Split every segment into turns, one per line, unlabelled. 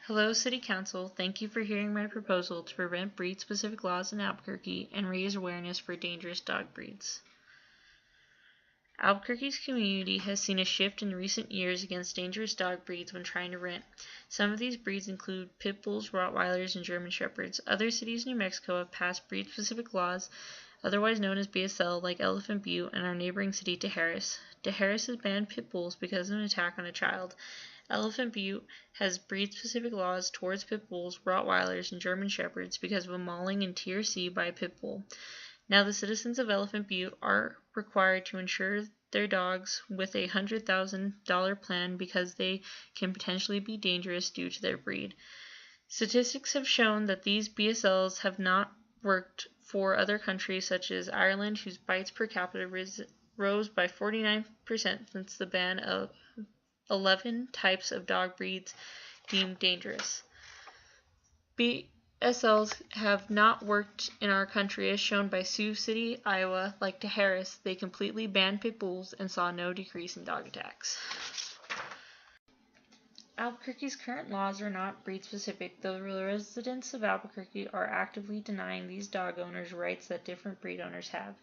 Hello, City Council. Thank you for hearing my proposal to prevent breed-specific laws in Albuquerque and raise awareness for dangerous dog breeds. Albuquerque's community has seen a shift in recent years against dangerous dog breeds when trying to rent. Some of these breeds include pit bulls, Rottweilers, and German Shepherds. Other cities in New Mexico have passed breed-specific laws, otherwise known as BSL, like Elephant Butte and our neighboring city, Tijeras. Tijeras has banned pit bulls because of an attack on a child. Elephant Butte has breed-specific laws towards pit bulls, Rottweilers, and German Shepherds because of a mauling in Tier C by a pit bull. Now the citizens of Elephant Butte are required to insure their dogs with a $100,000 plan because they can potentially be dangerous due to their breed. Statistics have shown that these BSLs have not worked for other countries such as Ireland, whose bites per capita rose by 49% since the ban of 11 types of dog breeds deemed dangerous. BSLs have not worked in our country as shown by Sioux City, Iowa. Like Tijeras, they completely banned pit bulls and saw no decrease in dog attacks. Albuquerque's current laws are not breed-specific, though the residents of Albuquerque are actively denying these dog owners rights that different breed owners have.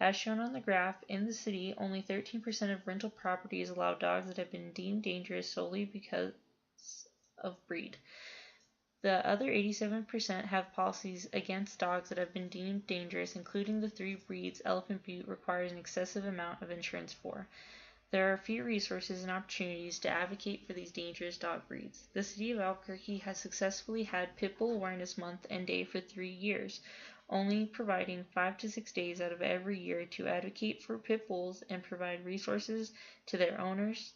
As shown on the graph, in the city, only 13% of rental properties allow dogs that have been deemed dangerous solely because of breed. The other 87% have policies against dogs that have been deemed dangerous, including the 3 breeds Elephant Butte requires an excessive amount of insurance for. There are few resources and opportunities to advocate for these dangerous dog breeds. The city of Albuquerque has successfully had Pit Bull Awareness Month and Day for 3 years, only providing 5 to 6 days out of every year to advocate for pit bulls and provide resources to their owners.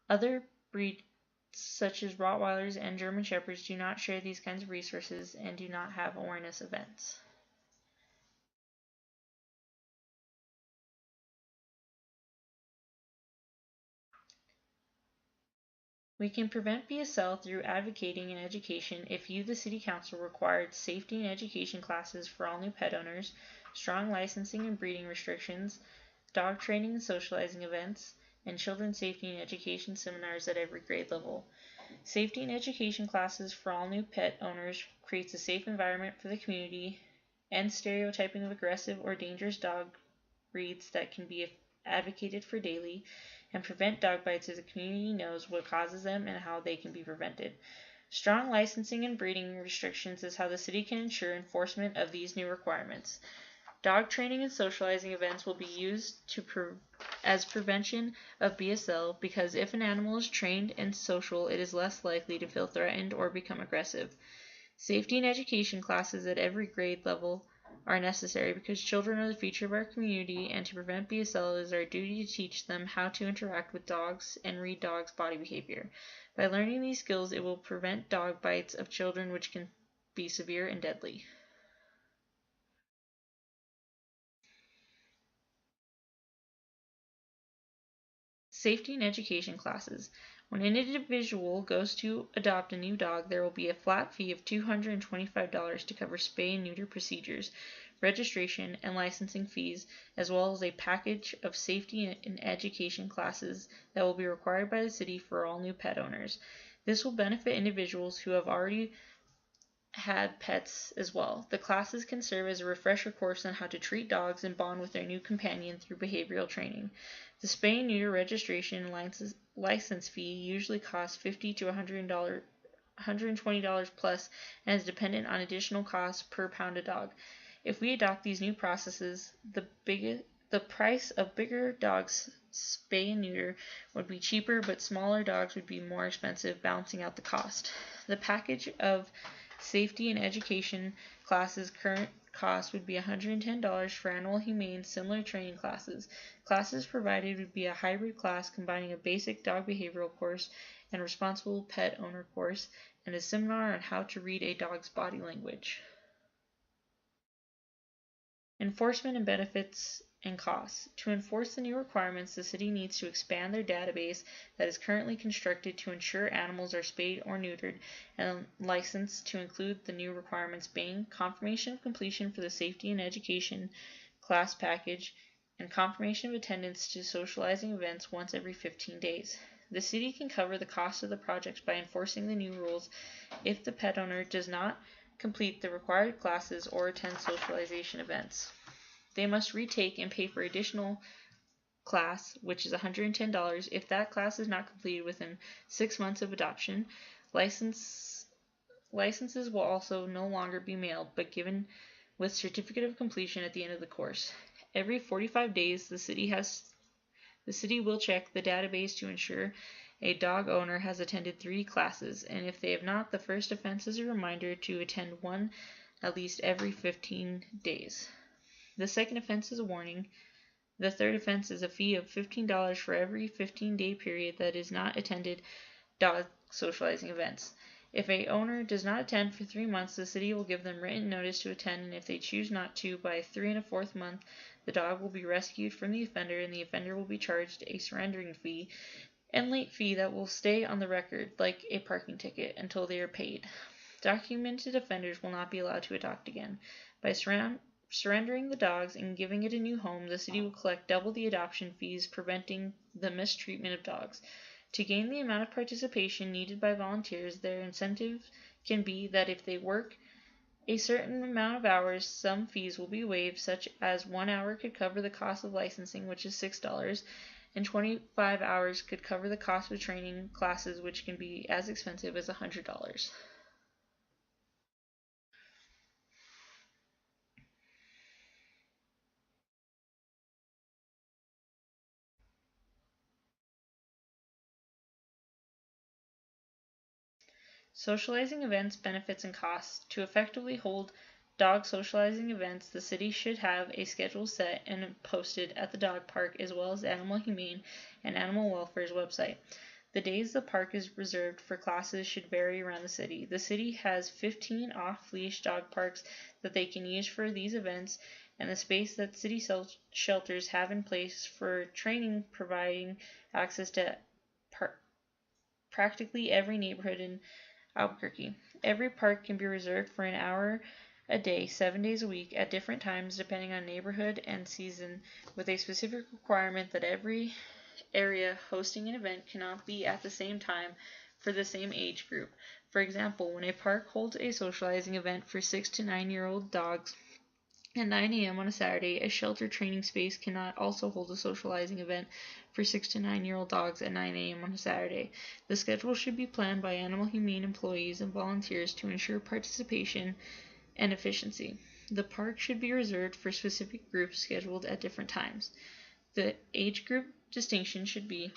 Other breeds such as Rottweilers and German Shepherds do not share these kinds of resources and do not have awareness events. We can prevent BSL through advocating and education if you, the City Council, required safety and education classes for all new pet owners, strong licensing and breeding restrictions, dog training and socializing events, and children's safety and education seminars at every grade level. Safety and education classes for all new pet owners creates a safe environment for the community, and stereotyping of aggressive or dangerous dog breeds that can be advocated for daily, and prevent dog bites as the community knows what causes them and how they can be prevented. Strong licensing and breeding restrictions is how the city can ensure enforcement of these new requirements. Dog training and socializing events will be used as prevention of BSL because if an animal is trained and social, it is less likely to feel threatened or become aggressive. Safety and education classes at every grade level are necessary because children are the future of our community, and to prevent BSL it is our duty to teach them how to interact with dogs and read dogs' body behavior. By learning these skills, it will prevent dog bites of children, which can be severe and deadly. Safety and education classes. When an individual goes to adopt a new dog, there will be a flat fee of $225 to cover spay and neuter procedures, registration, and licensing fees, as well as a package of safety and education classes that will be required by the city for all new pet owners. This will benefit individuals who have already had pets as well. The classes can serve as a refresher course on how to treat dogs and bond with their new companion through behavioral training. The spay and neuter registration and license fee usually costs $50 to $120 plus and is dependent on additional costs per pound of dog. If we adopt these new processes, the price of bigger dogs spay and neuter would be cheaper, but smaller dogs would be more expensive, balancing out the cost. The package of safety and education classes current cost would be $110 for Animal Humane similar training classes. Classes provided would be a hybrid class combining a basic dog behavioral course and responsible pet owner course, and a seminar on how to read a dog's body language. Enforcement and benefits and costs. To enforce the new requirements, the city needs to expand their database that is currently constructed to ensure animals are spayed or neutered and licensed to include the new requirements being confirmation of completion for the safety and education class package and confirmation of attendance to socializing events once every 15 days. The city can cover the cost of the project by enforcing the new rules if the pet owner does not complete the required classes or attend socialization events. They must retake and pay for additional class, which is $110 if that class is not completed within 6 months of adoption. Licenses will also no longer be mailed, but given with certificate of completion at the end of the course. Every 45 days, the city will check the database to ensure a dog owner has attended 3 classes, and if they have not, the first offense is a reminder to attend one at least every 15 days. The second offense is a warning. The third offense is a fee of $15 for every 15-day period that is not attended dog socializing events. If a owner does not attend for 3 months, the city will give them written notice to attend, and if they choose not to, by 3 1/4 month, the dog will be rescued from the offender, and the offender will be charged a surrendering fee and late fee that will stay on the record, like a parking ticket, until they are paid. Documented offenders will not be allowed to adopt again. By surrendering the dogs and giving it a new home, the city will collect double the adoption fees, preventing the mistreatment of dogs. To gain the amount of participation needed by volunteers, their incentive can be that if they work a certain amount of hours, some fees will be waived, such as 1 hour could cover the cost of licensing, which is $6, and 25 hours could cover the cost of training classes, which can be as expensive as $100. Socializing events, benefits, and costs. To effectively hold dog socializing events, the city should have a schedule set and posted at the dog park as well as Animal Humane and Animal Welfare's website. The days the park is reserved for classes should vary around the city. The city has 15 off-leash dog parks that they can use for these events, and the space that city shelters have in place for training, providing access to practically every neighborhood in Albuquerque. Every park can be reserved for an hour a day, 7 days a week, at different times depending on neighborhood and season, with a specific requirement that every area hosting an event cannot be at the same time for the same age group. For example, when a park holds a socializing event for 6 to 9-year-old dogs at 9 a.m. on a Saturday, a shelter training space cannot also hold a socializing event for 6 to 9-year-old dogs at 9 a.m. on a Saturday. The schedule should be planned by Animal Humane employees and volunteers to ensure participation and efficiency. The park should be reserved for specific groups scheduled at different times. The age group distinction should be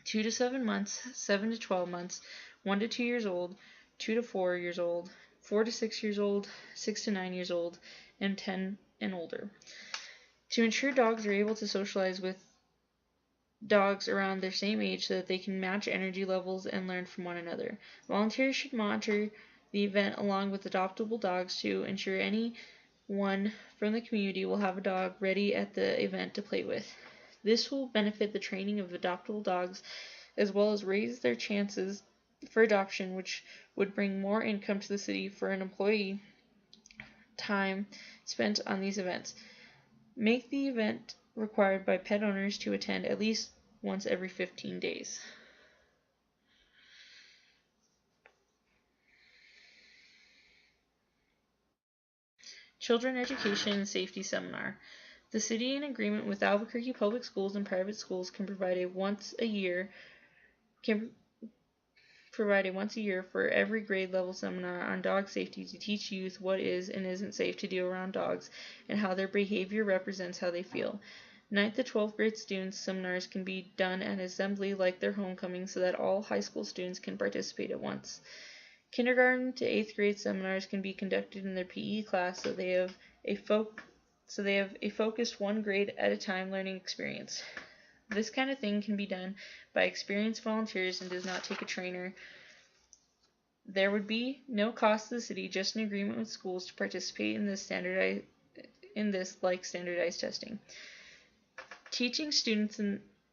2 to 7 months, 7 to 12 months, 1 to 2 years old, 2 to 4 years old, 4 to 6 years old, 6 to 9 years old, and 10 and older. To ensure dogs are able to socialize with dogs around their same age so that they can match energy levels and learn from one another. Volunteers should monitor the event along with adoptable dogs to ensure anyone from the community will have a dog ready at the event to play with. This will benefit the training of adoptable dogs as well as raise their chances for adoption, which would bring more income to the city for an employee time spent on these events. Make the event required by pet owners to attend at least once every 15 days. Children Education and Safety Seminar. The city, in agreement with Albuquerque Public Schools and private schools, can provide a once a year for every grade level seminar on dog safety to teach youth what is and isn't safe to do around dogs and how their behavior represents how they feel. 9th to 12th grade students' seminars can be done at an assembly like their homecoming so that all high school students can participate at once. Kindergarten to 8th grade seminars can be conducted in their PE class so they have a focused one grade at a time learning experience. This kind of thing can be done by experienced volunteers and does not take a trainer. There would be no cost to the city, just an agreement with schools to participate in this standardized testing. Teaching students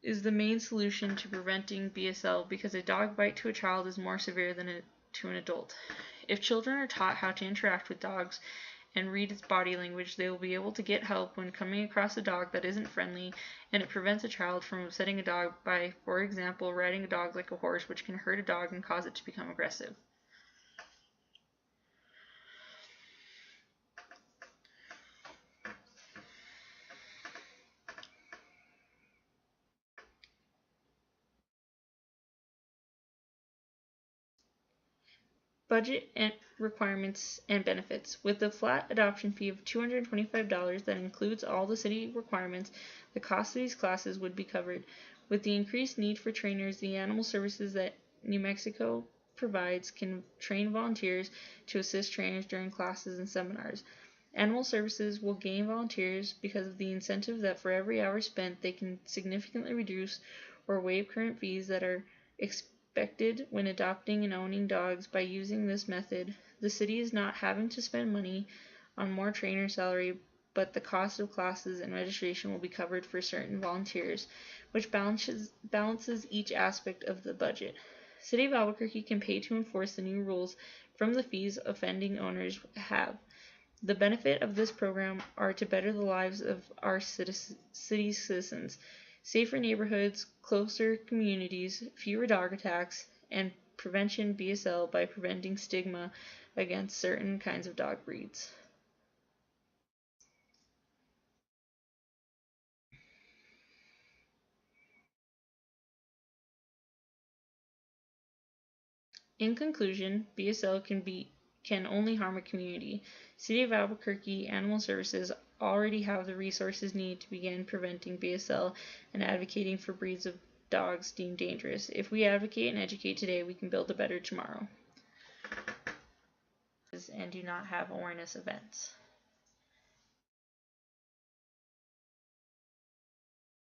is the main solution to preventing BSL because a dog bite to a child is more severe than to an adult. If children are taught how to interact with dogs and read its body language, they will be able to get help when coming across a dog that isn't friendly, and it prevents a child from upsetting a dog by, for example, riding a dog like a horse, which can hurt a dog and cause it to become aggressive. Budget and requirements and benefits. With the flat adoption fee of $225 that includes all the city requirements, the cost of these classes would be covered. With the increased need for trainers, the animal services that New Mexico provides can train volunteers to assist trainers during classes and seminars. Animal services will gain volunteers because of the incentive that for every hour spent, they can significantly reduce or waive current fees that are expected when adopting and owning dogs. By using this method, the city is not having to spend money on more trainer salary, but the cost of classes and registration will be covered for certain volunteers, which balances each aspect of the budget. City of Albuquerque can pay to enforce the new rules from the fees offending owners have. The benefit of this program are to better the lives of our city's citizens, safer neighborhoods, closer communities, fewer dog attacks, and prevention BSL by preventing stigma against certain kinds of dog breeds. In conclusion, BSL can only harm a community. City of Albuquerque Animal Services already have the resources needed to begin preventing BSL and advocating for breeds of dogs deemed dangerous. If we advocate and educate today, we can build a better tomorrow. And do not have awareness events.